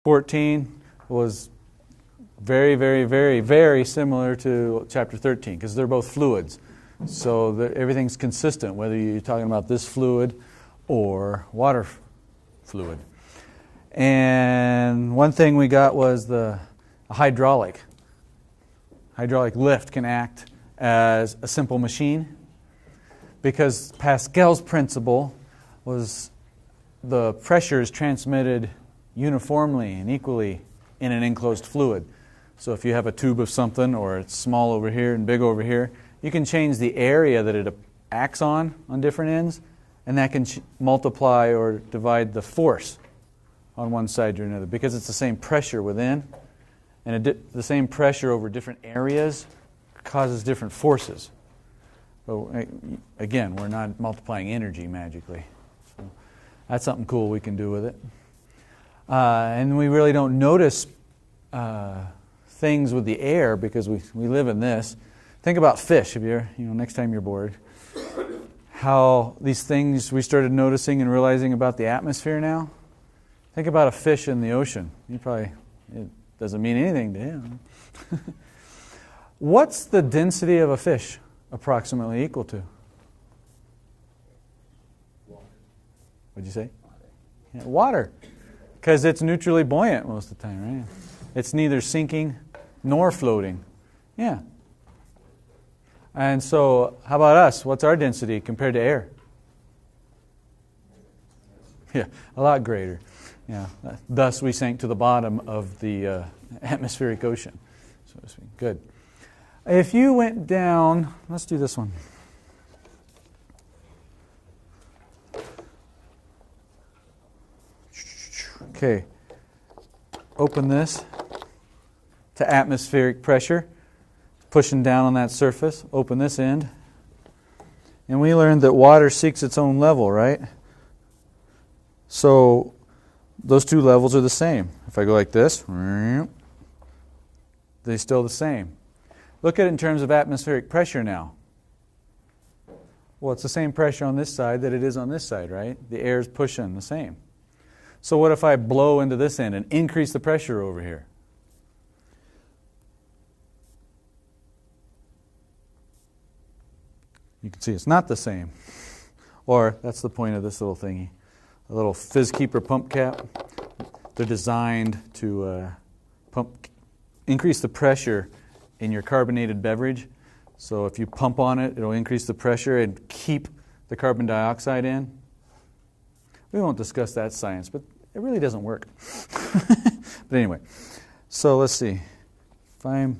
14 was very, very, very, very similar to chapter 13 because they're both fluids. So everything's consistent, whether you're talking about this fluid or water fluid. And one thing we got was the hydraulic. Hydraulic lift can act as a simple machine because Pascal's principle was the pressure is transmitted uniformly and equally in an enclosed fluid. So if you have a tube of something, or it's small over here and big over here, you can change the area that it acts on different ends, and that can multiply or divide the force on one side or another because it's the same pressure within, and the same pressure over different areas causes different forces. But again, we're not multiplying energy magically. So that's something cool we can do with it. And we really don't notice things with the air because we live in this. Think about fish. If you're, next time you're bored, how these things we started noticing and realizing about the atmosphere now. Think about a fish in the ocean. It doesn't mean anything to him. What's the density of a fish approximately equal to? Water. What'd you say? Yeah, water. Because it's neutrally buoyant most of the time, right? It's neither sinking nor floating. Yeah. And so, how about us? What's our density compared to air? Yeah, a lot greater. Yeah. Thus, we sank to the bottom of the atmospheric ocean, so to speak. Good. If you went down, let's do this one. Okay. Open this to atmospheric pressure, pushing down on that surface. Open this end. And we learned that water seeks its own level, right? So those two levels are the same. If I go like this, they're still the same. Look at it in terms of atmospheric pressure now. Well, it's the same pressure on this side that it is on this side, right? The air is pushing the same. So what if I blow into this end and increase the pressure over here? You can see it's not the same. Or that's the point of this little thingy. A little fizz keeper pump cap. They're designed to increase the pressure in your carbonated beverage. So if you pump on it, it'll increase the pressure and keep the carbon dioxide in. We won't discuss that science, but it really doesn't work. But anyway, so let's see. Oh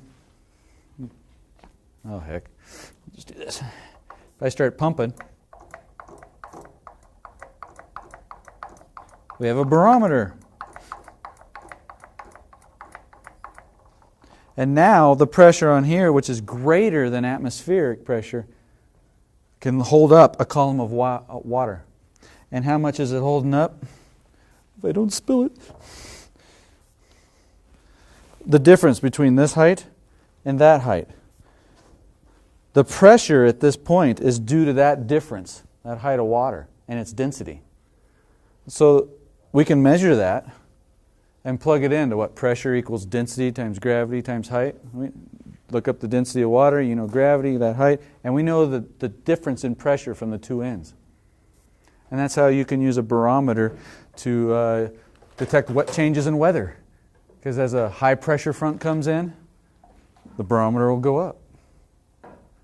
heck, I'll just do this. If I start pumping, we have a barometer. And now the pressure on here, which is greater than atmospheric pressure, can hold up a column of water. And how much is it holding up? If I don't spill it. The difference between this height and that height. The pressure at this point is due to that difference, that height of water, and its density. So we can measure that and plug it into what pressure equals density times gravity times height. We look up the density of water, gravity, that height, and we know the difference in pressure from the two ends. And that's how you can use a barometer to detect what changes in weather. Because as a high pressure front comes in, the barometer will go up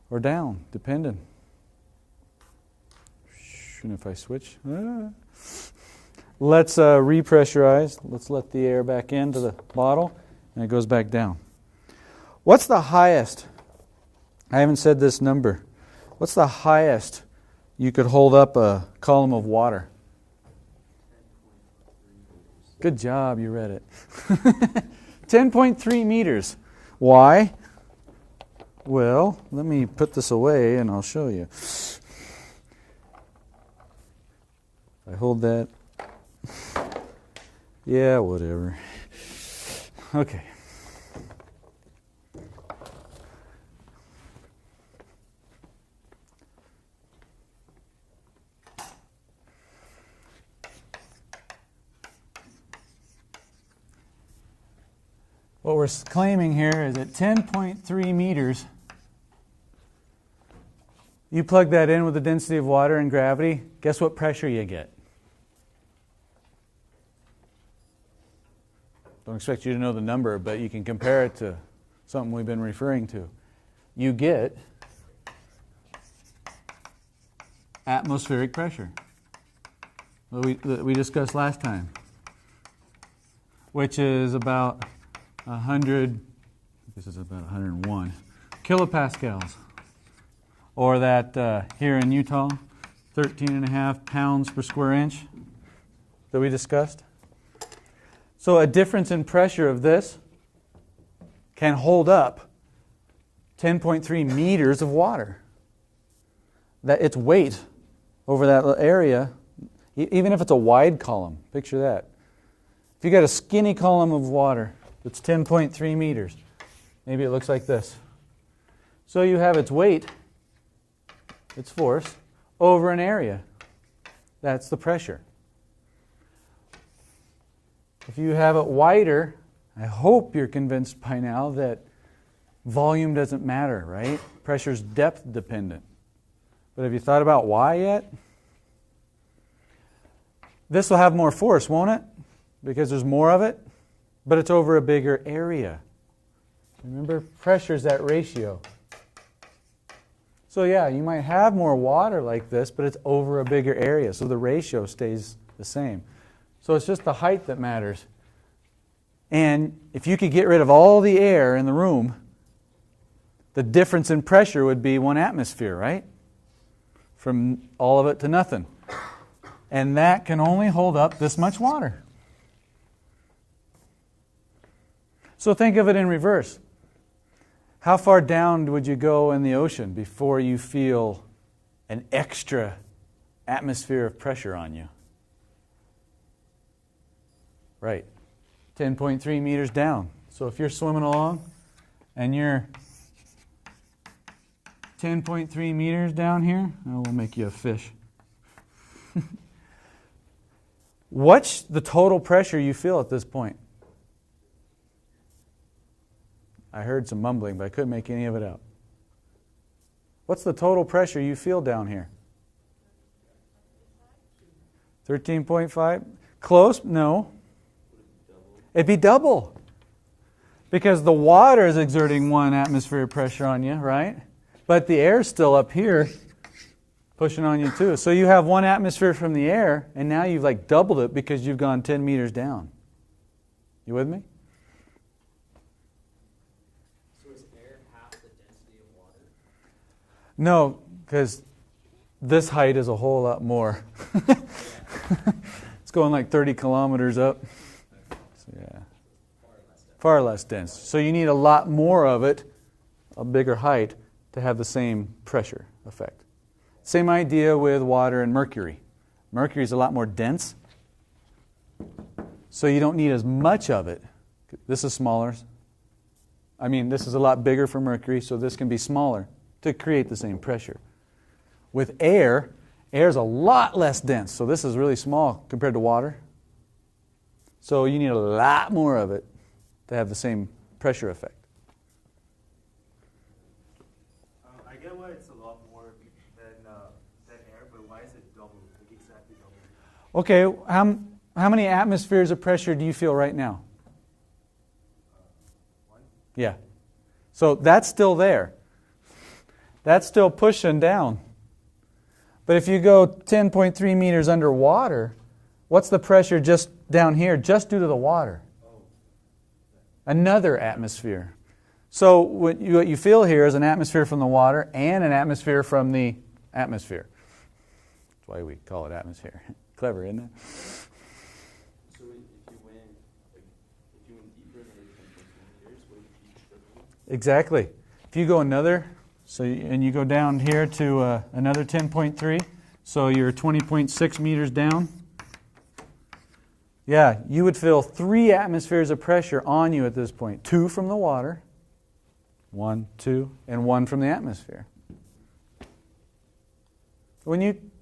or down, depending. And if I switch, let's repressurize. Let's let the air back into the bottle, and it goes back down. What's the highest? I haven't said this number. What's the highest you could hold up a column of water? Good job, you read it. 10.3 meters. Why? Well, let me put this away and I'll show you. I hold that. Yeah, whatever. Okay. What we're claiming here is at 10.3 meters, you plug that in with the density of water and gravity, guess what pressure you get? Don't expect you to know the number, but you can compare it to something we've been referring to. You get atmospheric pressure that we discussed last time, which is about 100, this is about 101 kilopascals, or that here in Utah, 13.5 pounds per square inch that we discussed. So a difference in pressure of this can hold up 10.3 meters of water. That its weight over that area, even if it's a wide column, picture that. If you got a skinny column of water that's 10.3 meters, maybe it looks like this. So you have its weight, its force, over an area. That's the pressure. If you have it wider, I hope you're convinced by now that volume doesn't matter, right? Pressure's depth dependent. But have you thought about why yet? This will have more force, won't it? Because there's more of it, but it's over a bigger area. Remember, pressure's that ratio. So yeah, you might have more water like this, but it's over a bigger area, so the ratio stays the same. So it's just the height that matters. And if you could get rid of all the air in the room, the difference in pressure would be 1 atmosphere, right? From all of it to nothing. And that can only hold up this much water. So think of it in reverse. How far down would you go in the ocean before you feel an extra atmosphere of pressure on you? Right. 10.3 meters down. So if you're swimming along and you're 10.3 meters down here, we'll make you a fish. What's the total pressure you feel at this point? I heard some mumbling, but I couldn't make any of it out. What's the total pressure you feel down here? 13.5? Close? No. It'd be double. Because the water is exerting 1 atmosphere of pressure on you, right? But the air's still up here pushing on you too. So you have 1 atmosphere from the air, and now you've like doubled it because you've gone 10 meters down. You with me? So is air half the density of water? No, because this height is a whole lot more. It's going like 30 kilometers up. So yeah. Far less dense. So you need a lot more of it, a bigger height, to have the same pressure effect. Same idea with water and mercury. Mercury is a lot more dense, so you don't need as much of it. This is smaller. I mean, this is a lot bigger for mercury, so this can be smaller to create the same pressure. With air, air is a lot less dense, so this is really small compared to water. So you need a lot more of it to have the same pressure effect. I get why it's a lot more than air, but why is it double, like exactly double? Okay, how many atmospheres of pressure do you feel right now? 1? Yeah. So that's still there. That's still pushing down. But if you go 10.3 meters underwater, what's the pressure just down here, just due to the water? Another atmosphere. So what you feel here is an atmosphere from the water and an atmosphere from the atmosphere. That's why we call it atmosphere. Clever, isn't it? So if you went deeper than 10.3 meters, would it be triple? Exactly. If you go another, and you go down here to another 10.3, so you're 20.6 meters down. Yeah, you would feel 3 atmospheres of pressure on you at this point. 2 from the water, 1, 2, and 1 from the atmosphere.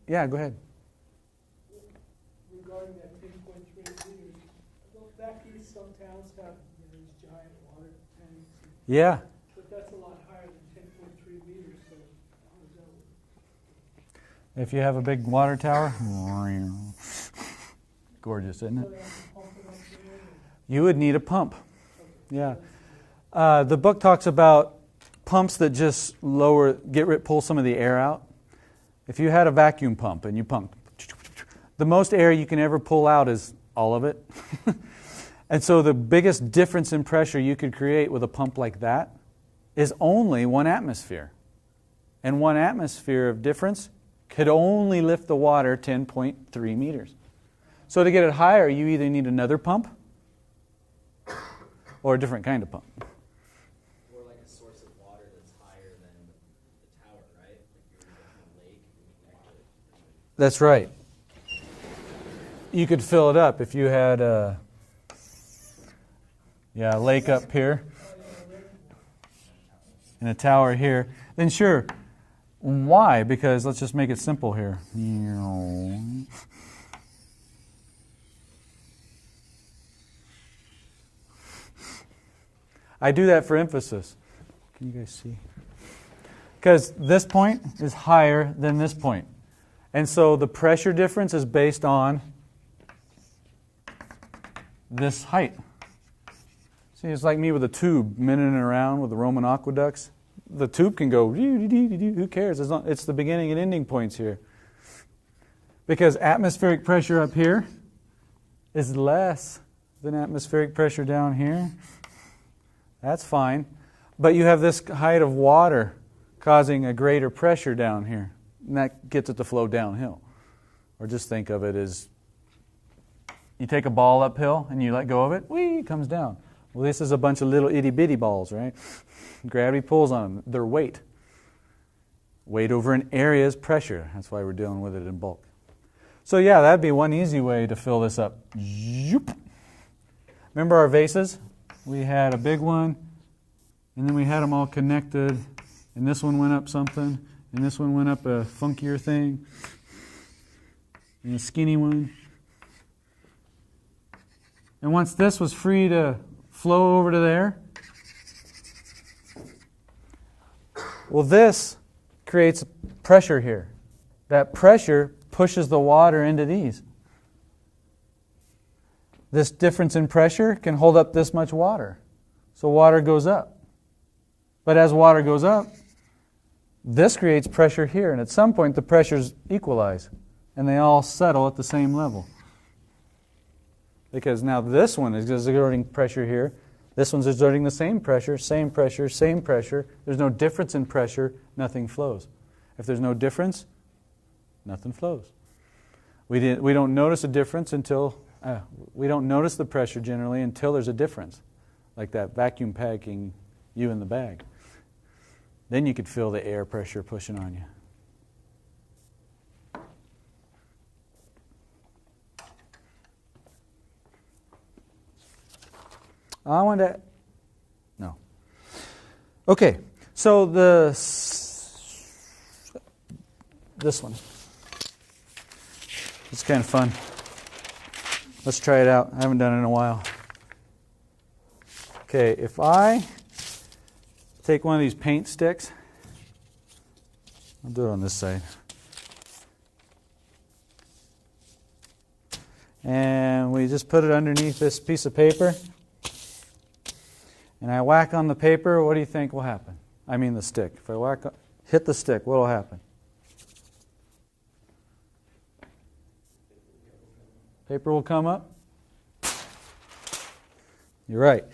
Yeah, go ahead. Regarding that 10.3 meters, back east, some towns have those giant water tanks. Yeah. But that's a lot higher than 10.3 meters, so how does that work? If you have a big water tower, gorgeous, isn't So it? they have to pump it up there? You would need a pump. Yeah. The book talks about pumps that just pull some of the air out. If you had a vacuum pump and you pump, the most air you can ever pull out is all of it. And so the biggest difference in pressure you could create with a pump like that is only 1 atmosphere. And 1 atmosphere of difference could only lift the water 10.3 meters. So to get it higher, you either need another pump or a different kind of pump. Or like a source of water that's higher than the tower, right? Like you're in a lake and you connect it. That's right. You could fill it up if you had a lake up here and a tower here. Then sure. Why? Because let's just make it simple here. I do that for emphasis. Can you guys see? Because this point is higher than this point. And so the pressure difference is based on this height. See, it's like me with a tube minting around with the Roman aqueducts. The tube can go, who cares? It's the beginning and ending points here. Because atmospheric pressure up here is less than atmospheric pressure down here. That's fine. But you have this height of water causing a greater pressure down here. And that gets it to flow downhill. Or just think of it as you take a ball uphill and you let go of it, it comes down. Well, this is a bunch of little itty-bitty balls, right? Gravity pulls on them. They're weight. Weight over an area is pressure. That's why we're dealing with it in bulk. So yeah, that'd be one easy way to fill this up. Remember our vases? We had a big one, and then we had them all connected, and this one went up something, and this one went up a funkier thing, and a skinny one. And once this was free to flow over to there, well, this creates pressure here. That pressure pushes the water into these. This difference in pressure can hold up this much water. So water goes up. But as water goes up, this creates pressure here. And at some point, the pressures equalize. And they all settle at the same level. Because now this one is exerting pressure here. This one's exerting the same pressure, same pressure, same pressure. There's no difference in pressure, nothing flows. If there's no difference, nothing flows. We don't notice a difference until, we don't notice the pressure generally until there's a difference. Like that vacuum packing you in the bag. Then you could feel the air pressure pushing on you. I want to... No. Okay, so this one. It's kind of fun. Let's try it out. I haven't done it in a while. Okay, if I take one of these paint sticks, I'll do it on this side. And we just put it underneath this piece of paper. And I whack on the paper, what do you think will happen? I mean the stick. If I hit the stick, what will happen? Paper will come up? You're right.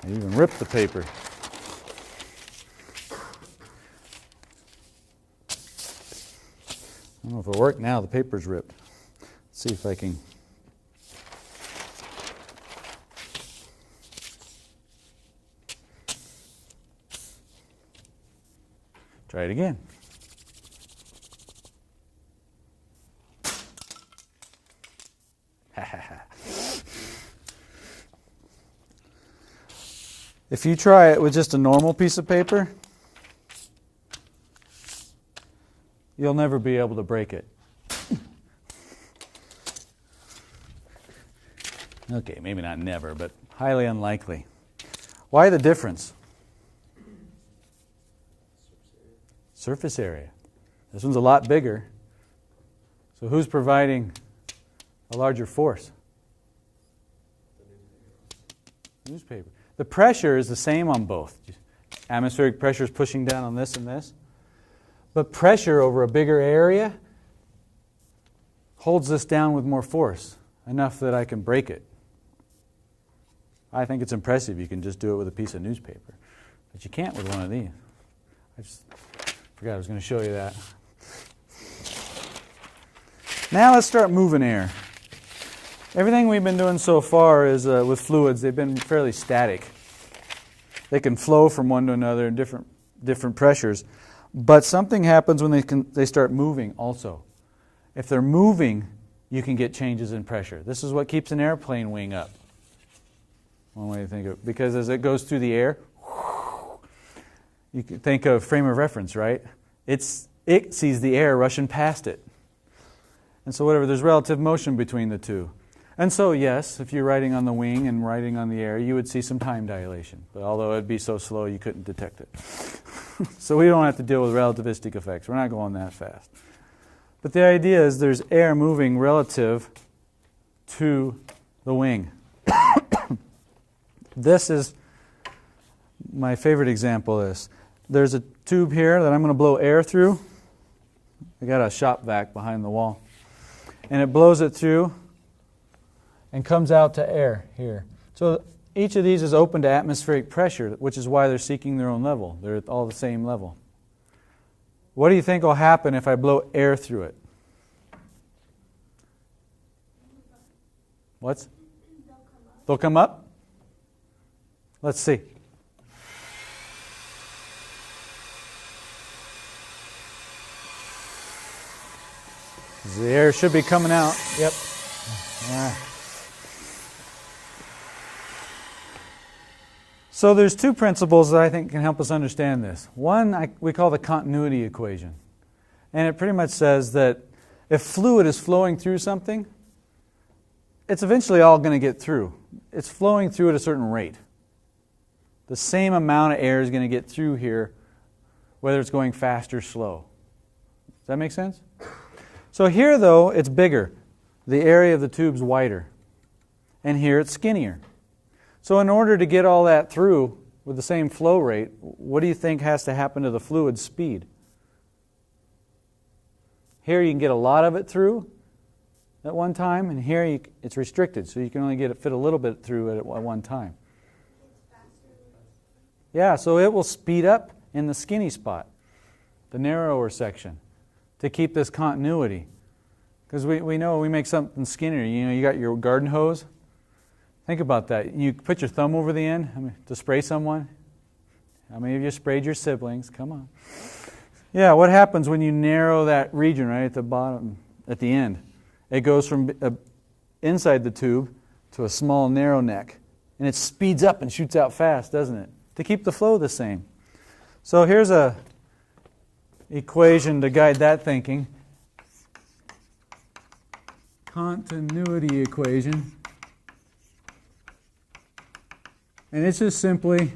I even ripped the paper. I don't know if it worked now, the paper's ripped. Let's see if I can... Try it again. If you try it with just a normal piece of paper, you'll never be able to break it. Okay, maybe not never, but highly unlikely. Why the difference? Surface area. This one's a lot bigger. So who's providing a larger force? Newspaper. The pressure is the same on both. Atmospheric pressure is pushing down on this and this. But pressure over a bigger area holds this down with more force, enough that I can break it. I think it's impressive. You can just do it with a piece of newspaper. But you can't with one of these. I just forgot I was going to show you that. Now let's start moving air. Everything we've been doing so far is with fluids, they've been fairly static. They can flow from one to another in different pressures. But something happens when they start moving also. If they're moving, you can get changes in pressure. This is what keeps an airplane wing up. One way to think of it. Because as it goes through the air, you can think of frame of reference, right? It sees the air rushing past it. And so there's relative motion between the two. And so, yes, if you're riding on the wing and riding on the air, you would see some time dilation. But although it'd be so slow, you couldn't detect it. So we don't have to deal with relativistic effects. We're not going that fast. But the idea is there's air moving relative to the wing. This is my favorite example of this. There's a tube here that I'm going to blow air through. I got a shop vac behind the wall. And it blows it through and comes out to air here. So each of these is open to atmospheric pressure, which is why they're seeking their own level. They're at all the same level. What do you think will happen if I blow air through it? What's? They'll come up? Let's see. The air should be coming out. Yep. All right. So there's two principles that I think can help us understand this. One we call the continuity equation. And it pretty much says that if fluid is flowing through something, it's eventually all going to get through. It's flowing through at a certain rate. The same amount of air is going to get through here, whether it's going fast or slow. Does that make sense? So here, though, it's bigger. The area of the tube's wider. And here it's skinnier. So in order to get all that through with the same flow rate, what do you think has to happen to the fluid's speed? Here you can get a lot of it through at one time, and here it's restricted, so you can only fit a little bit through at one time. Yeah, so it will speed up in the skinny spot, the narrower section, to keep this continuity. Because we know we make something skinnier. You know, you got your garden hose. Think about that. You put your thumb over the end to spray someone. How many of you sprayed your siblings? Come on. Yeah, what happens when you narrow that region right at the bottom, at the end? It goes from inside the tube to a small narrow neck. And it speeds up and shoots out fast, doesn't it? To keep the flow the same. So here's a equation to guide that thinking. Continuity equation. And it's just simply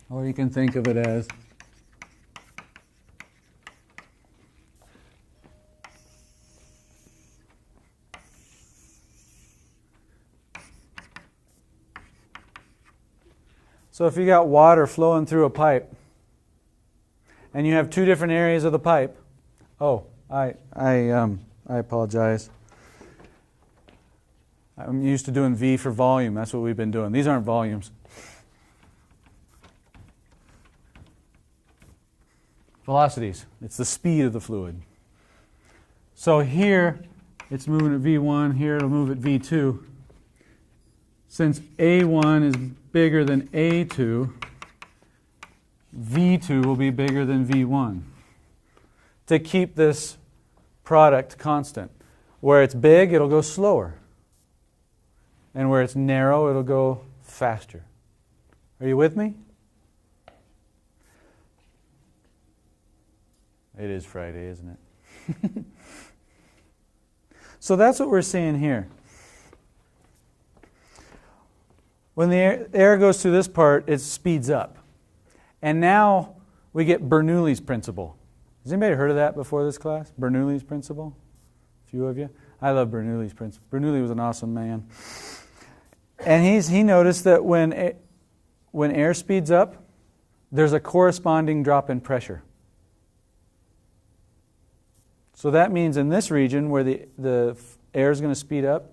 or you can think of it as so if you got water flowing through a pipe and you have two different areas of the pipe, I apologize. I'm used to doing V for volume. That's what we've been doing. These aren't volumes. Velocities. It's the speed of the fluid. So here, it's moving at V1. Here, it'll move at V2. Since A1 is bigger than A2, V2 will be bigger than V1 to keep this product constant. Where it's big, it'll go slower. And where it's narrow, it'll go faster. Are you with me? It is Friday, isn't it? So that's what we're seeing here. When the air goes through this part, it speeds up. And now we get Bernouilli's principle. Has anybody heard of that before this class? Bernouilli's principle? A few of you? I love Bernouilli's principle. Bernouilli was an awesome man. And he noticed that when air speeds up, there's a corresponding drop in pressure. So that means in this region where the air is going to speed up,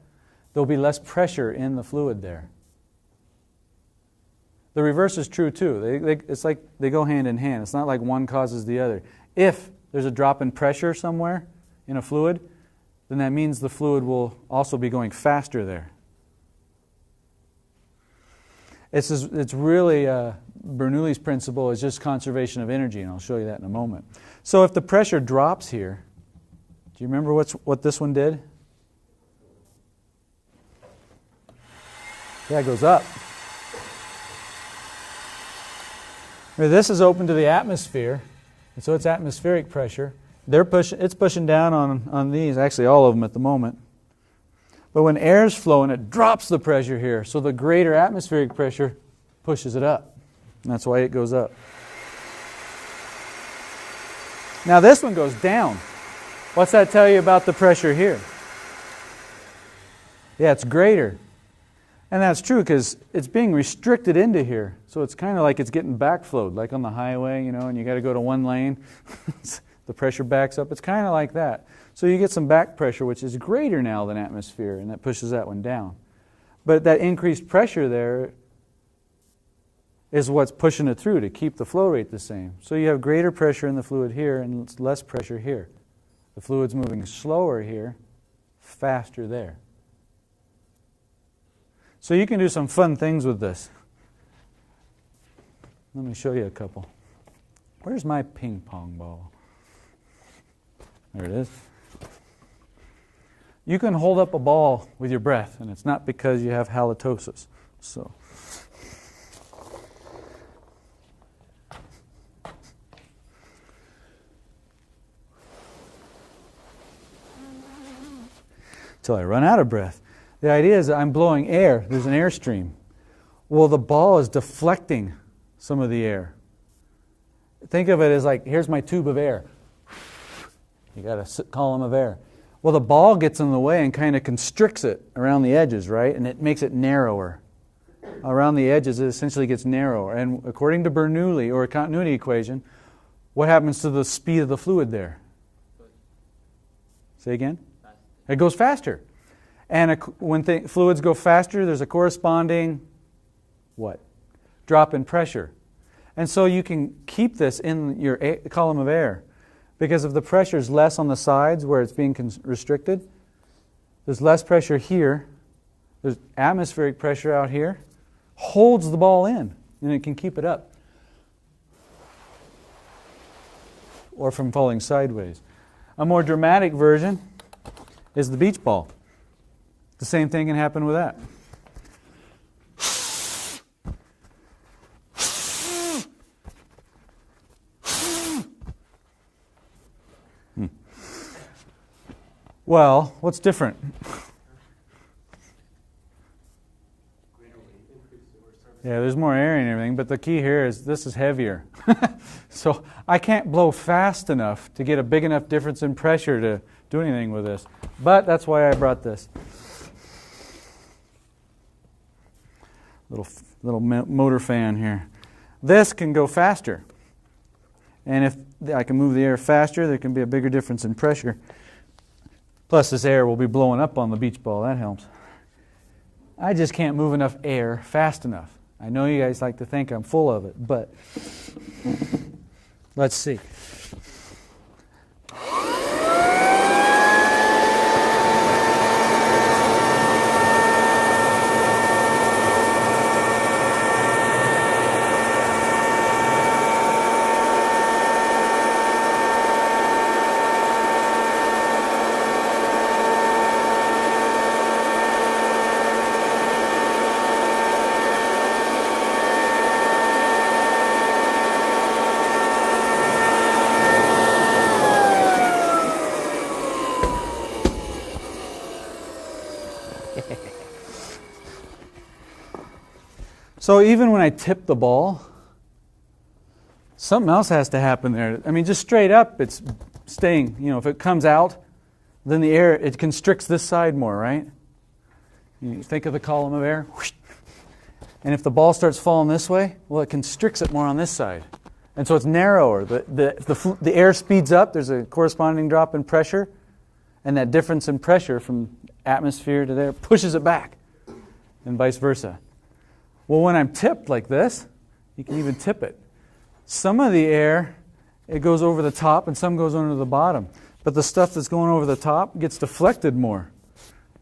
there'll be less pressure in the fluid there. The reverse is true too. It's like they go hand in hand. It's not like one causes the other. If there's a drop in pressure somewhere in a fluid, then that means the fluid will also be going faster there. It's really, Bernouilli's principle is just conservation of energy, and I'll show you that in a moment. So if the pressure drops here, do you remember what this one did? Yeah, it goes up. This is open to the atmosphere, and so it's atmospheric pressure. It's pushing down on these, actually all of them at the moment. But when air's flowing, it drops the pressure here, so the greater atmospheric pressure pushes it up. And that's why it goes up. Now this one goes down. What's that tell you about the pressure here? Yeah, it's greater. And that's true because it's being restricted into here. So it's kind of like it's getting backflowed, like on the highway, and you got to go to one lane. The pressure backs up. It's kind of like that. So you get some back pressure, which is greater now than atmosphere, and that pushes that one down. But that increased pressure there is what's pushing it through to keep the flow rate the same. So you have greater pressure in the fluid here and less pressure here. The fluid's moving slower here, faster there. So you can do some fun things with this. Let me show you a couple. Where's my ping pong ball? There it is. You can hold up a ball with your breath, and it's not because you have halitosis. So, till I run out of breath. The idea is that I'm blowing air. There's an airstream. Well, the ball is deflecting some of the air. Think of it as like, here's my tube of air. You got a column of air. Well, the ball gets in the way and kind of constricts it around the edges, right? And it makes it narrower. Around the edges, it essentially gets narrower. And according to Bernouilli, or a continuity equation, what happens to the speed of the fluid there? Say again? It goes faster. And when fluids go faster, there's a corresponding, what? Drop in pressure. And so you can keep this in your column of air. Because if the pressure is less on the sides where it's being restricted, there's less pressure here, there's atmospheric pressure out here, holds the ball in, and it can keep it up. Or from falling sideways. A more dramatic version is the beach ball. The same thing can happen with that. Well, what's different? Yeah, there's more air and everything, but the key here is this is heavier. So I can't blow fast enough to get a big enough difference in pressure to do anything with this. But that's why I brought this. Little motor fan here. This can go faster. And if I can move the air faster, there can be a bigger difference in pressure. Plus this air will be blowing up on the beach ball. That helps. I just can't move enough air fast enough. I know you guys like to think I'm full of it, but let's see. So even when I tip the ball, something else has to happen there. I mean, just straight up, it's staying. You know, if it comes out, then the air, it constricts this side more, right? You think of the column of air. And if the ball starts falling this way, well, it constricts it more on this side. And so it's narrower. The air speeds up. There's a corresponding drop in pressure. And that difference in pressure from atmosphere to there pushes it back. And vice versa. Well, when I'm tipped like this, you can even tip it. Some of the air, it goes over the top and some goes under the bottom. But the stuff that's going over the top gets deflected more.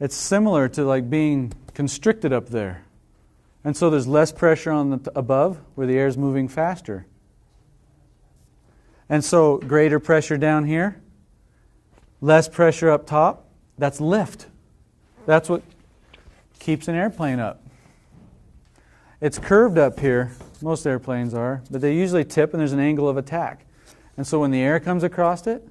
It's similar to like being constricted up there. And so there's less pressure on the above where the air is moving faster. And so greater pressure down here, less pressure up top, that's lift. That's what keeps an airplane up. It's curved up here, most airplanes are, but they usually tip and there's an angle of attack. And so when the air comes across it,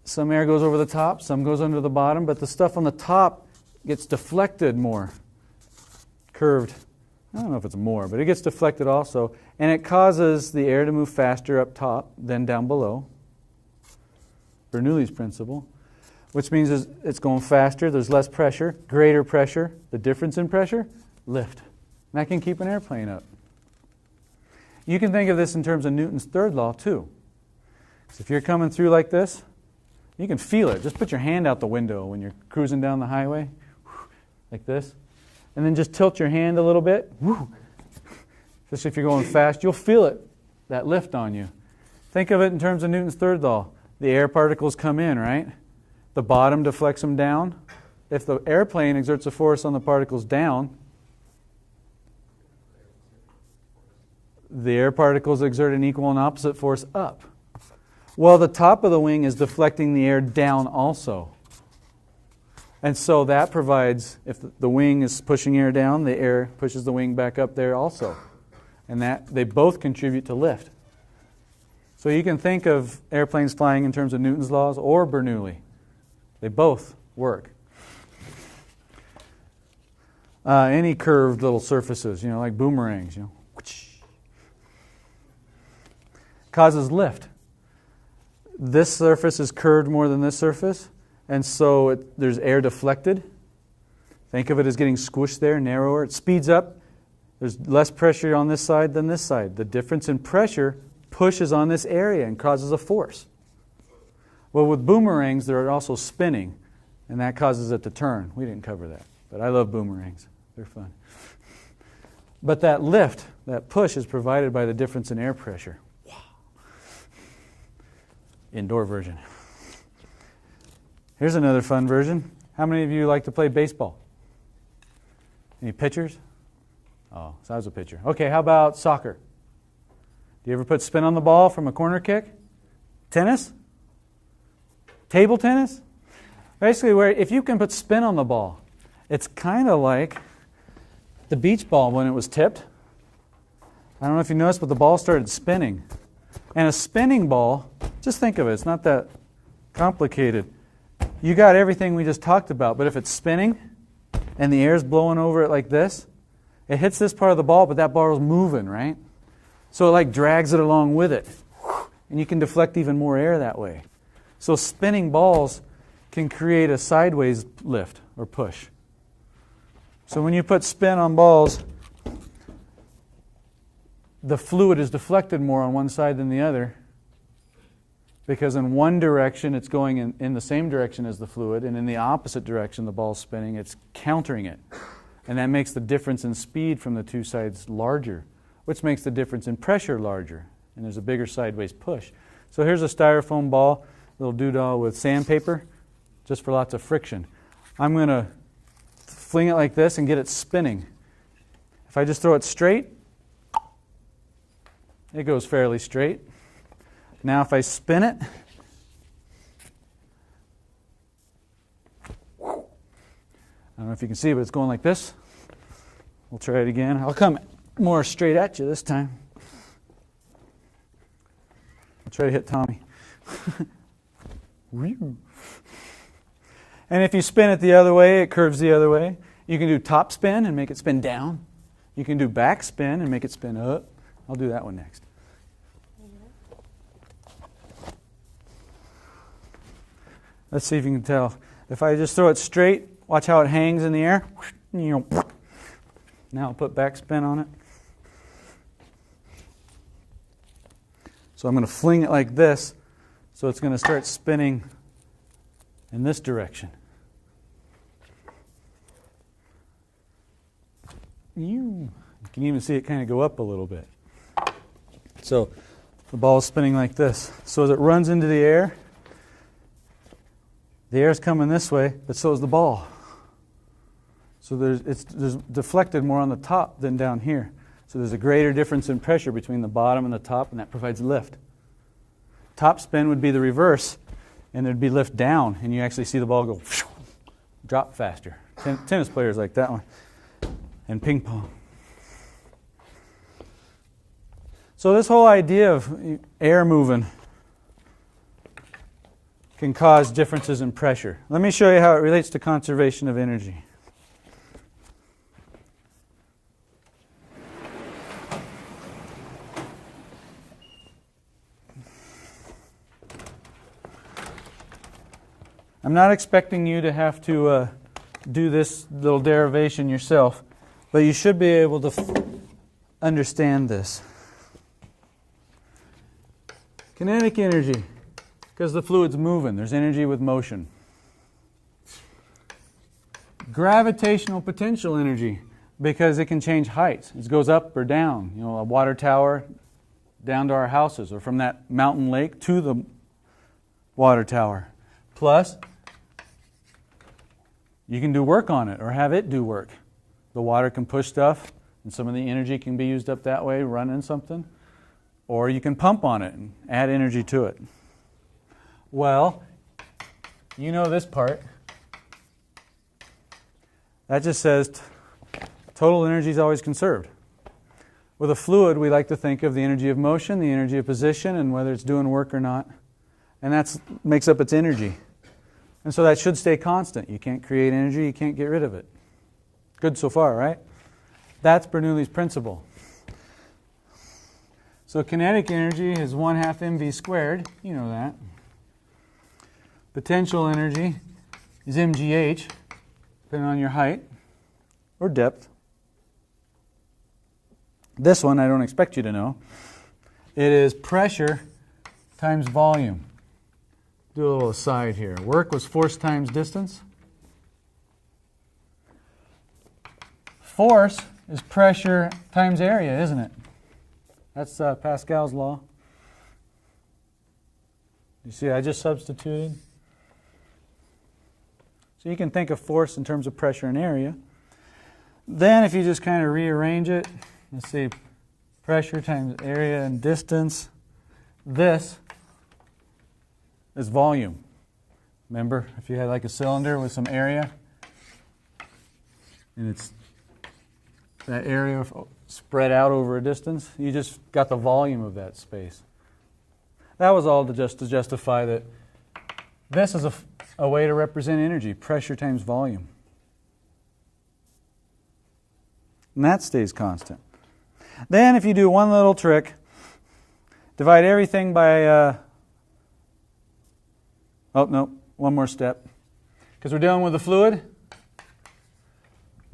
some air goes over the top, some goes under the bottom, but the stuff on the top gets deflected more. Curved. I don't know if it's more, but it gets deflected also. And it causes the air to move faster up top than down below. Bernouilli's principle. Which means it's going faster, there's less pressure, greater pressure. The difference in pressure, lift. And that can keep an airplane up. You can think of this in terms of Newton's third law too. So if you're coming through like this, you can feel it. Just put your hand out the window when you're cruising down the highway, like this. And then just tilt your hand a little bit. Especially if you're going fast, you'll feel it, that lift on you. Think of it in terms of Newton's third law. The air particles come in, right? The bottom deflects them down. If the airplane exerts a force on the particles down, the air particles exert an equal and opposite force up. Well, the top of the wing is deflecting the air down also. And so that provides, if the wing is pushing air down, the air pushes the wing back up there also. And that they both contribute to lift. So you can think of airplanes flying in terms of Newton's laws or Bernoulli. They both work. Any curved little surfaces, like boomerangs, causes lift. This surface is curved more than this surface, and so there's air deflected. Think of it as getting squished there, narrower. It speeds up. There's less pressure on this side than this side. The difference in pressure pushes on this area and causes a force. Well, with boomerangs, they're also spinning, and that causes it to turn. We didn't cover that, but I love boomerangs. They're fun. But that lift, that push, is provided by the difference in air pressure. Wow. Indoor version. Here's another fun version. How many of you like to play baseball? Any pitchers? Oh, so I was a pitcher. Okay, how about soccer? Do you ever put spin on the ball from a corner kick? Tennis? Table tennis? Basically, if you can put spin on the ball, it's kind of like the beach ball when it was tipped. I don't know if you noticed, but the ball started spinning. And a spinning ball, just think of it, it's not that complicated. You got everything we just talked about, but if it's spinning and the air's blowing over it like this, it hits this part of the ball, but that ball is moving, right? So it like drags it along with it. And you can deflect even more air that way. So spinning balls can create a sideways lift or push. So when you put spin on balls, the fluid is deflected more on one side than the other, because in one direction it's going in the same direction as the fluid, and in the opposite direction the ball's spinning, it's countering it. And that makes the difference in speed from the two sides larger, which makes the difference in pressure larger, and there's a bigger sideways push. So here's a styrofoam ball, little doodah with sandpaper, just for lots of friction. I'm going to fling it like this and get it spinning. If I just throw it straight, it goes fairly straight. Now if I spin it, I don't know if you can see, but it's going like this. We'll try it again. I'll come more straight at you this time. I'll try to hit Tommy. And if you spin it the other way, it curves the other way. You can do top spin and make it spin down. You can do backspin and make it spin up. I'll do that one next. Let's see if you can tell. If I just throw it straight, watch how it hangs in the air. Now I'll put backspin on it. So I'm going to fling it like this, so it's going to start spinning in this direction. You can even see it kind of go up a little bit. So the ball is spinning like this. So as it runs into the air is coming this way, but so is the ball. So there's deflected more on the top than down here. So there's a greater difference in pressure between the bottom and the top, and that provides lift. Top spin would be the reverse, and there'd be lift down, and you actually see the ball go drop faster. Tennis players like that one, and ping pong. So this whole idea of air moving can cause differences in pressure. Let me show you how it relates to conservation of energy. I'm not expecting you to have to do this little derivation yourself, but you should be able to understand this. Kinetic energy, because the fluid's moving. There's energy with motion. Gravitational potential energy, because it can change heights. It goes up or down. You know, a water tower down to our houses, or from that mountain lake to the water tower. Plus, you can do work on it or have it do work. The water can push stuff, and some of the energy can be used up that way, running something. Or you can pump on it and add energy to it. Well, you know this part. That just says total energy is always conserved. With a fluid, we like to think of the energy of motion, the energy of position, and whether it's doing work or not. And that makes up its energy. And so that should stay constant. You can't create energy, you can't get rid of it. Good so far, right? That's Bernouilli's principle. So kinetic energy is 1/2 mv squared. You know that. Potential energy is mgh, depending on your height or depth. This one I don't expect you to know. It is pressure times volume. Do a little aside here. Work was force times distance. Force is pressure times area, isn't it? That's Pascal's law. You see, I just substituted. So you can think of force in terms of pressure and area. Then if you just kind of rearrange it, let's see, pressure times area and distance. This is volume. Remember, if you had like a cylinder with some area, and it's that area spread out over a distance, you just got the volume of that space. That was all to justify that this is a way to represent energy, pressure times volume. And that stays constant. Then if you do one little trick, divide everything by, one more step. Because we're dealing with a fluid,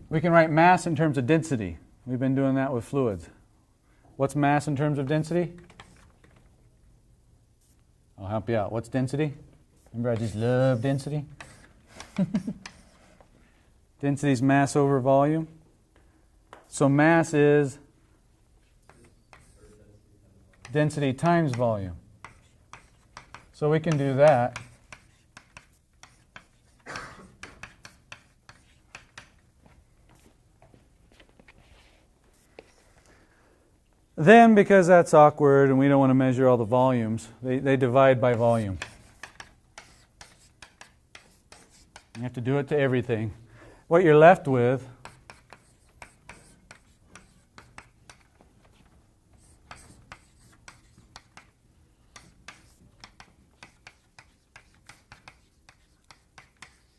we can write mass in terms of density. We've been doing that with fluids. What's mass in terms of density? I'll help you out. What's density? Remember, I just love density. Density is mass over volume. So mass is density times volume. So we can do that. Then, because that's awkward and we don't want to measure all the volumes, they divide by volume. You have to do it to everything. What you're left with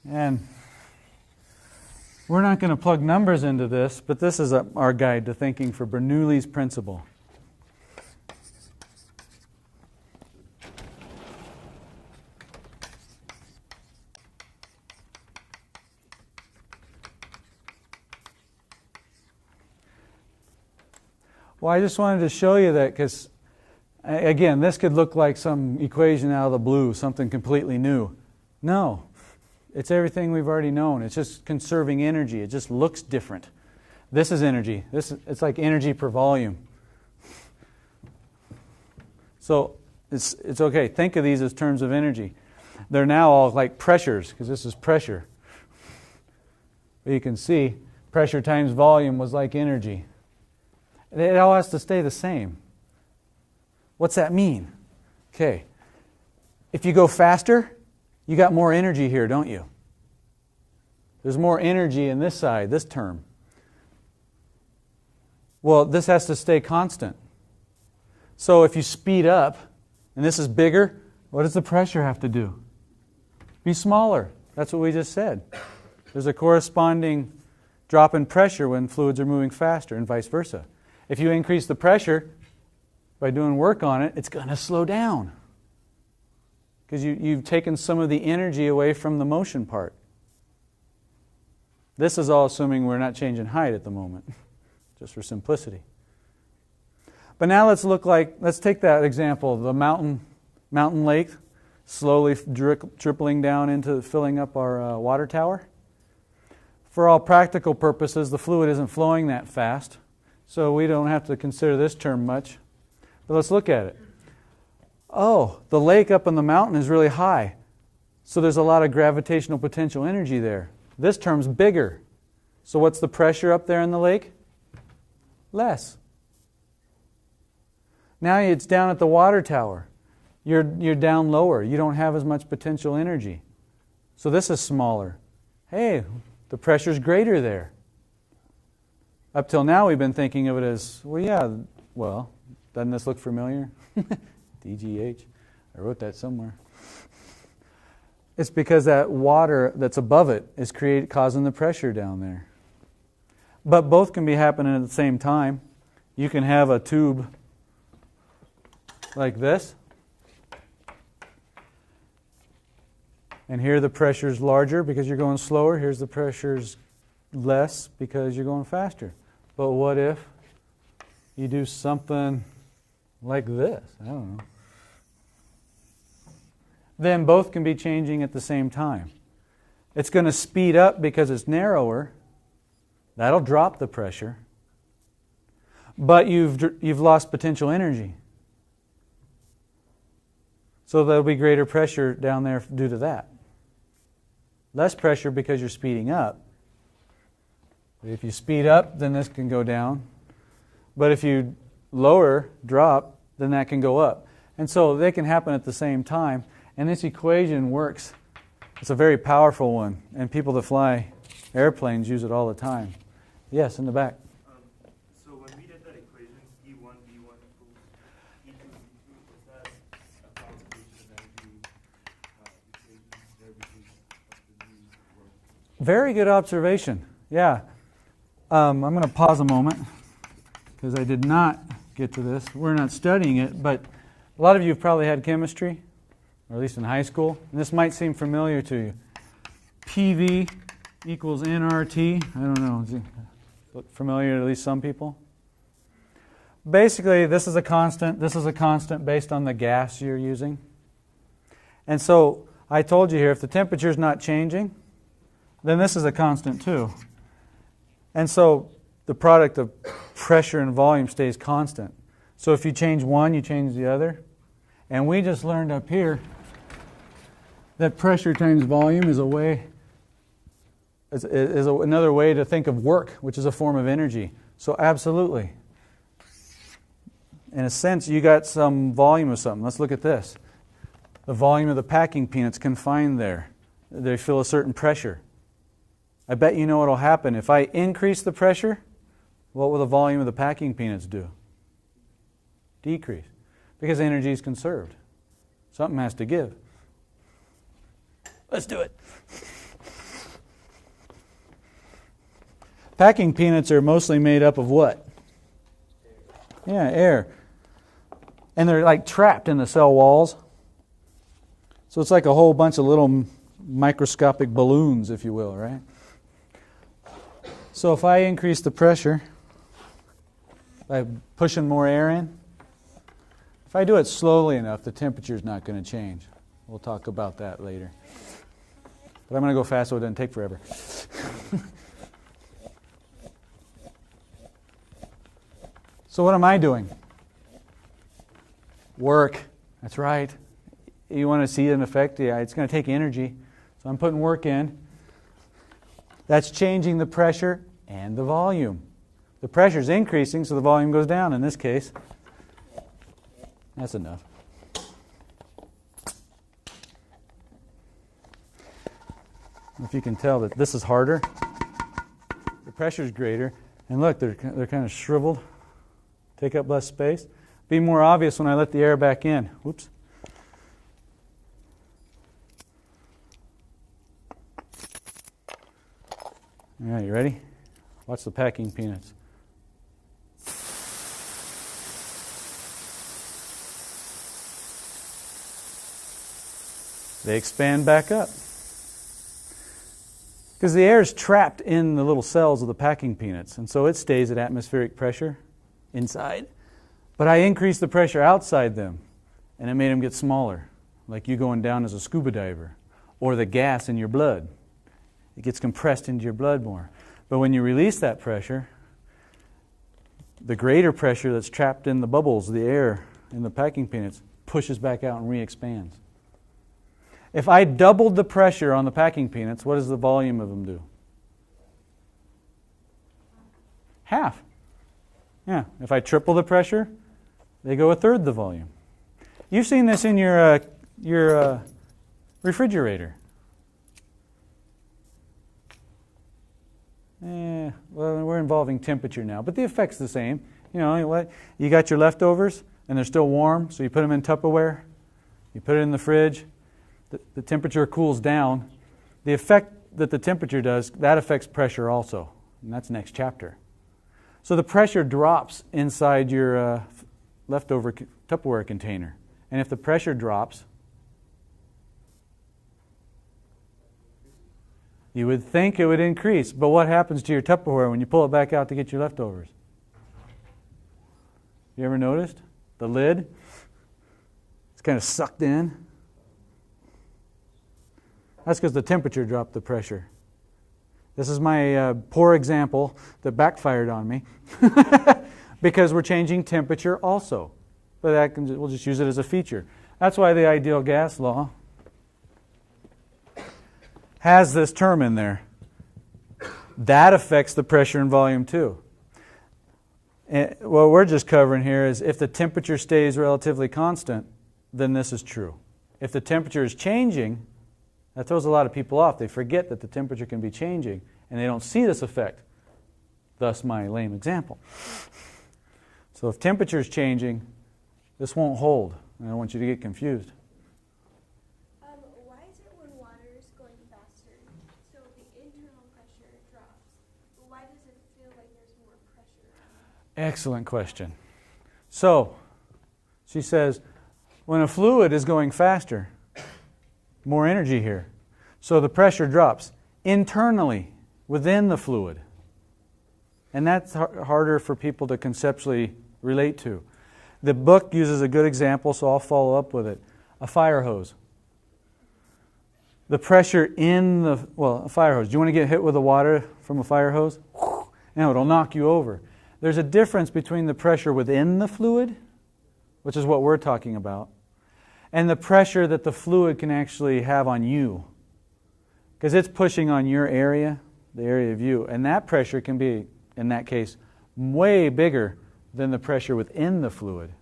and We're not going to plug numbers into this, but this is our guide to thinking for Bernouilli's principle. Well, I just wanted to show you that because, again, this could look like some equation out of the blue, something completely new. No, it's everything we've already known. It's just conserving energy. It just looks different. This is energy. It's like energy per volume. So it's okay. Think of these as terms of energy. They're now all like pressures because this is pressure. But you can see pressure times volume was like energy. It all has to stay the same. What's that mean? Okay. If you go faster, you got more energy here, don't you? There's more energy in this side, this term. Well, this has to stay constant. So if you speed up, and this is bigger, what does the pressure have to do? Be smaller. That's what we just said. There's a corresponding drop in pressure when fluids are moving faster, and vice versa. If you increase the pressure by doing work on it, it's going to slow down. Because you've taken some of the energy away from the motion part. This is all assuming we're not changing height at the moment, just for simplicity. But now let's take that example, the mountain lake, slowly trickling down into filling up our water tower. For all practical purposes, the fluid isn't flowing that fast, so we don't have to consider this term much. But let's look at it. Oh, the lake up on the mountain is really high, so there's a lot of gravitational potential energy there. This term's bigger. So what's the pressure up there in the lake? Less. Now it's down at the water tower. You're down lower. You don't have as much potential energy. So this is smaller. Hey, the pressure's greater there. Up till now we've been thinking of it as, doesn't this look familiar? DGH. I wrote that somewhere. It's because that water that's above it is causing the pressure down there. But both can be happening at the same time. You can have a tube like this. And here the pressure's larger because you're going slower. Here's the pressure's less because you're going faster. But what if you do something like this? I don't know. Then both can be changing at the same time. It's going to speed up because it's narrower. That'll drop the pressure. But you've lost potential energy. So there'll be greater pressure down there due to that. Less pressure because you're speeding up. If you speed up, then this can go down. But if you drop, then that can go up. And so they can happen at the same time. And this equation works. It's a very powerful one. And people that fly airplanes use it all the time. Yes, in the back. So when we did that equation, E1, V1 equals E2, V2, was that a conservation of energy equation there because of the new work? Very good observation. Yeah. I'm going to pause a moment because I did not get to this. We're not studying it, but a lot of you have probably had chemistry, or at least in high school. And this might seem familiar to you. PV equals nRT. I don't know. Does it look familiar to at least some people? Basically, this is a constant. This is a constant based on the gas you're using. And so I told you here, if the temperature is not changing, then this is a constant too. And so the product of pressure and volume stays constant. So if you change one, you change the other. And we just learned up here that pressure times volume is another way to think of work, which is a form of energy. So absolutely. In a sense, you got some volume of something. Let's look at this. The volume of the packing peanuts confined there. They feel a certain pressure. I bet you know what will happen. If I increase the pressure, what will the volume of the packing peanuts do? Decrease. Because energy is conserved. Something has to give. Let's do it. Packing peanuts are mostly made up of what? Yeah, air. And they're like trapped in the cell walls. So it's like a whole bunch of little microscopic balloons, if you will, right? So if I increase the pressure by pushing more air in, if I do it slowly enough, the temperature is not going to change. We'll talk about that later. But I'm going to go fast so it doesn't take forever. So what am I doing? Work. That's right. You want to see an effect? Yeah, it's going to take energy. So I'm putting work in. That's changing the pressure and the volume. The pressure is increasing, so the volume goes down in this case. That's enough. If you can tell that this is harder, the pressure is greater, and look, they're kind of shriveled, take up less space. Be more obvious when I let the air back in. Whoops. All right, you ready? Watch the packing peanuts. They expand back up. Because the air is trapped in the little cells of the packing peanuts, and so it stays at atmospheric pressure inside. But I increased the pressure outside them, and it made them get smaller, like you going down as a scuba diver, or the gas in your blood. It gets compressed into your blood more. But when you release that pressure, the greater pressure that's trapped in the bubbles, the air in the packing peanuts, pushes back out and re-expands. If I doubled the pressure on the packing peanuts, what does the volume of them do? Half. Yeah. If I triple the pressure, they go a third the volume. You've seen this in your refrigerator. Well, we're involving temperature now, but the effect's the same. You know what? You got your leftovers, and they're still warm, so you put them in Tupperware. You put it in the fridge. The temperature cools down. The effect that the temperature does, that affects pressure also. And that's next chapter. So the pressure drops inside your leftover Tupperware container. And if the pressure drops, you would think it would increase. But what happens to your Tupperware when you pull it back out to get your leftovers? You ever noticed? The lid? It's kind of sucked in. That's because the temperature dropped the pressure. This is my poor example that backfired on me because we're changing temperature also. But we'll just use it as a feature. That's why the ideal gas law has this term in there. That affects the pressure and volume too. And what we're just covering here is if the temperature stays relatively constant, then this is true. If the temperature is changing, that throws a lot of people off. They forget that the temperature can be changing, and they don't see this effect. Thus my lame example. So if temperature is changing, this won't hold. I don't want you to get confused. Why is it when water is going faster, so the internal pressure drops, but why does it feel like there's more pressure? Excellent question. So, she says, when a fluid is going faster, more energy here. So the pressure drops internally within the fluid. And that's harder for people to conceptually relate to. The book uses a good example, so I'll follow up with it. A fire hose. The pressure in a fire hose. Do you want to get hit with the water from a fire hose? No, it'll knock you over. There's a difference between the pressure within the fluid, which is what we're talking about, and the pressure that the fluid can actually have on you. Because it's pushing on your area, the area of you. And that pressure can be, in that case, way bigger than the pressure within the fluid.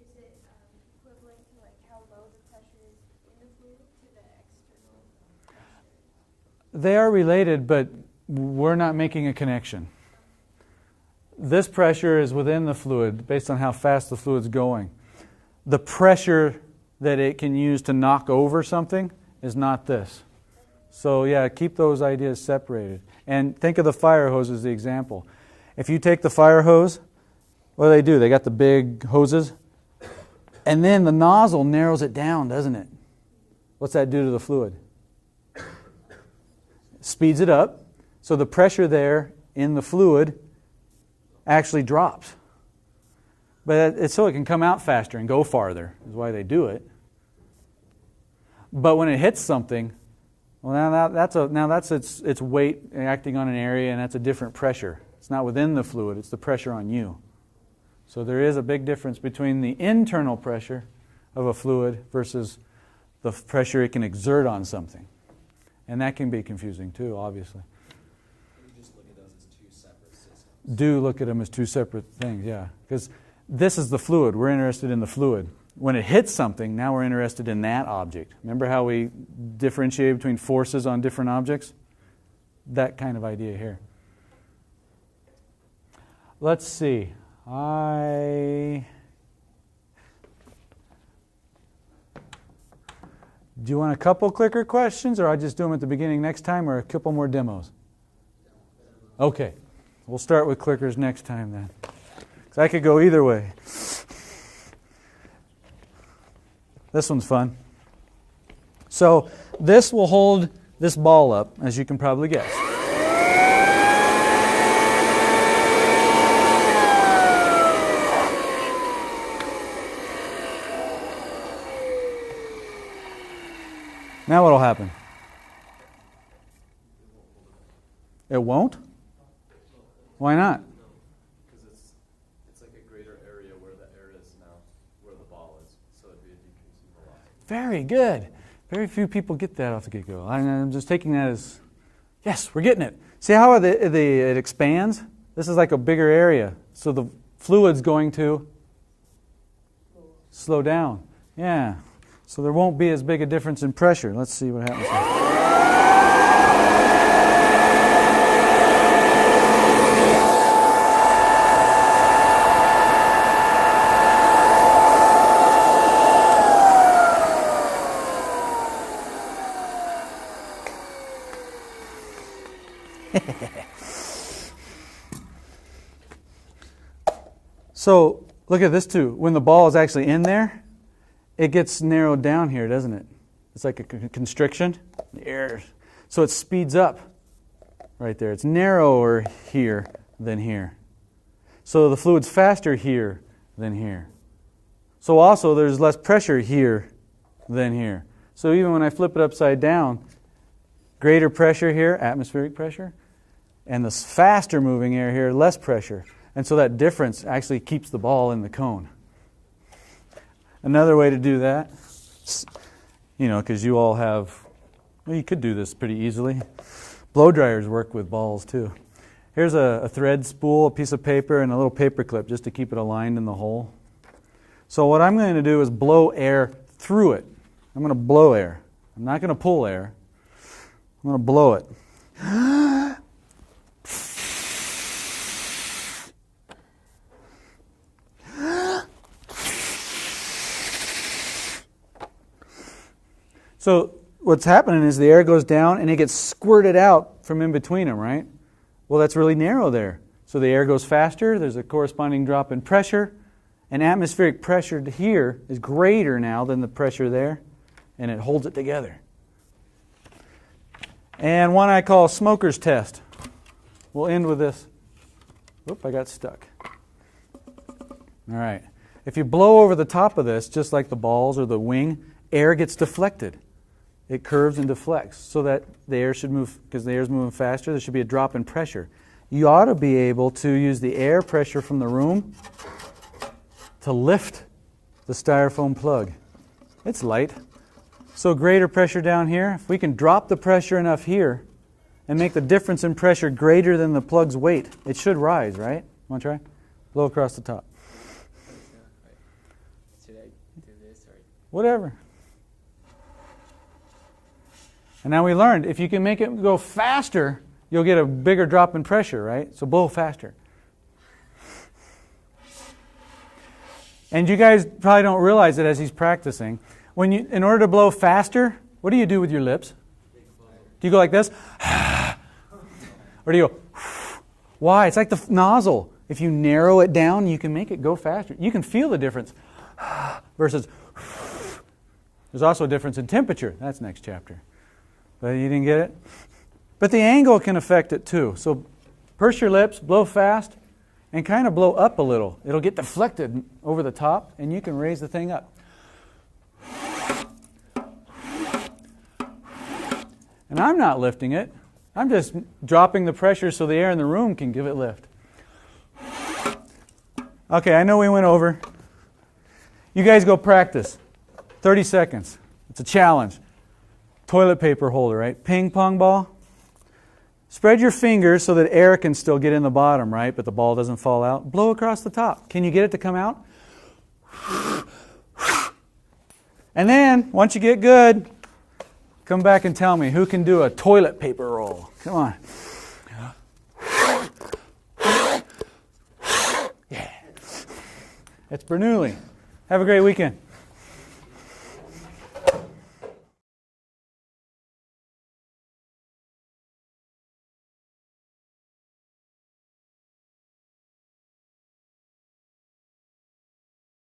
Is it equivalent to like how low the pressure is in the fluid to the external pressure? They are related, but we're not making a connection. This pressure is within the fluid based on how fast the fluid's going. The pressure that it can use to knock over something is not this. So yeah, keep those ideas separated. And think of the fire hose as the example. If you take the fire hose, what do? They got the big hoses. And then the nozzle narrows it down, doesn't it? What's that do to the fluid? Speeds it up. So the pressure there in the fluid actually drops. But it's so it can come out faster and go farther, is why they do it. But when it hits something, well, now that's its weight acting on an area, and that's a different pressure. It's not within the fluid, it's the pressure on you. So there is a big difference between the internal pressure of a fluid versus the pressure it can exert on something. And that can be confusing too, obviously. You just look at those as two separate systems. Do look at them as two separate things, yeah. Because this is the fluid. We're interested in the fluid. When it hits something, now we're interested in that object. Remember how we differentiate between forces on different objects? That kind of idea here. Let's see. Do you want a couple clicker questions, or I just do them at the beginning next time, or a couple more demos? Okay. We'll start with clickers next time then. Because I could go either way. This one's fun. So this will hold this ball up, as you can probably guess. Now what will happen? It won't? Why not? Because it's like a greater area where the air is now, where the ball is. So it'd be a decrease in velocity. Very good. Very few people get that off the get-go. I'm just taking that as, yes, we're getting it. See how it expands? This is like a bigger area. So the fluid's going to slow down. Yeah. So there won't be as big a difference in pressure. Let's see what happens here. So look at this too. When the ball is actually in there, it gets narrowed down here, doesn't it? It's like a constriction. Air. So it speeds up right there. It's narrower here than here. So the fluid's faster here than here. So also there's less pressure here than here. So even when I flip it upside down, greater pressure here, atmospheric pressure, and the faster moving air here, less pressure. And so that difference actually keeps the ball in the cone. Another way to do that, because you all have, well, you could do this pretty easily. Blow dryers work with balls too. Here's a thread spool, a piece of paper, and a little paper clip just to keep it aligned in the hole. So what I'm going to do is blow air through it. I'm going to blow air. I'm not going to pull air. I'm going to blow it. So what's happening is the air goes down and it gets squirted out from in between them, right? Well, that's really narrow there. So the air goes faster, there's a corresponding drop in pressure, and atmospheric pressure here is greater now than the pressure there, and it holds it together. And one I call smoker's test. We'll end with this. Whoop, I got stuck. All right. If you blow over the top of this, just like the balls or the wing, air gets deflected. It curves and deflects so that the air should move, because the air is moving faster, there should be a drop in pressure. You ought to be able to use the air pressure from the room to lift the styrofoam plug. It's light. So greater pressure down here, if we can drop the pressure enough here and make the difference in pressure greater than the plug's weight, it should rise, right? Want to try? Blow across the top. Should I do this or? Whatever. And now we learned, if you can make it go faster, you'll get a bigger drop in pressure, right? So blow faster. And you guys probably don't realize it as he's practicing. In order to blow faster, what do you do with your lips? Do you go like this? Or do you go, why? It's like the nozzle. If you narrow it down, you can make it go faster. You can feel the difference versus, there's also a difference in temperature. That's next chapter. But you didn't get it? But the angle can affect it too. So purse your lips, blow fast, and kind of blow up a little. It'll get deflected over the top, and you can raise the thing up. And I'm not lifting it. I'm just dropping the pressure so the air in the room can give it lift. Okay, I know we went over. You guys go practice. 30 seconds. It's a challenge. Toilet paper holder, right? Ping pong ball. Spread your fingers so that air can still get in the bottom, right? But the ball doesn't fall out. Blow across the top. Can you get it to come out? And then, once you get good, come back and tell me who can do a toilet paper roll. Come on. Yeah. It's Bernouilli. Have a great weekend.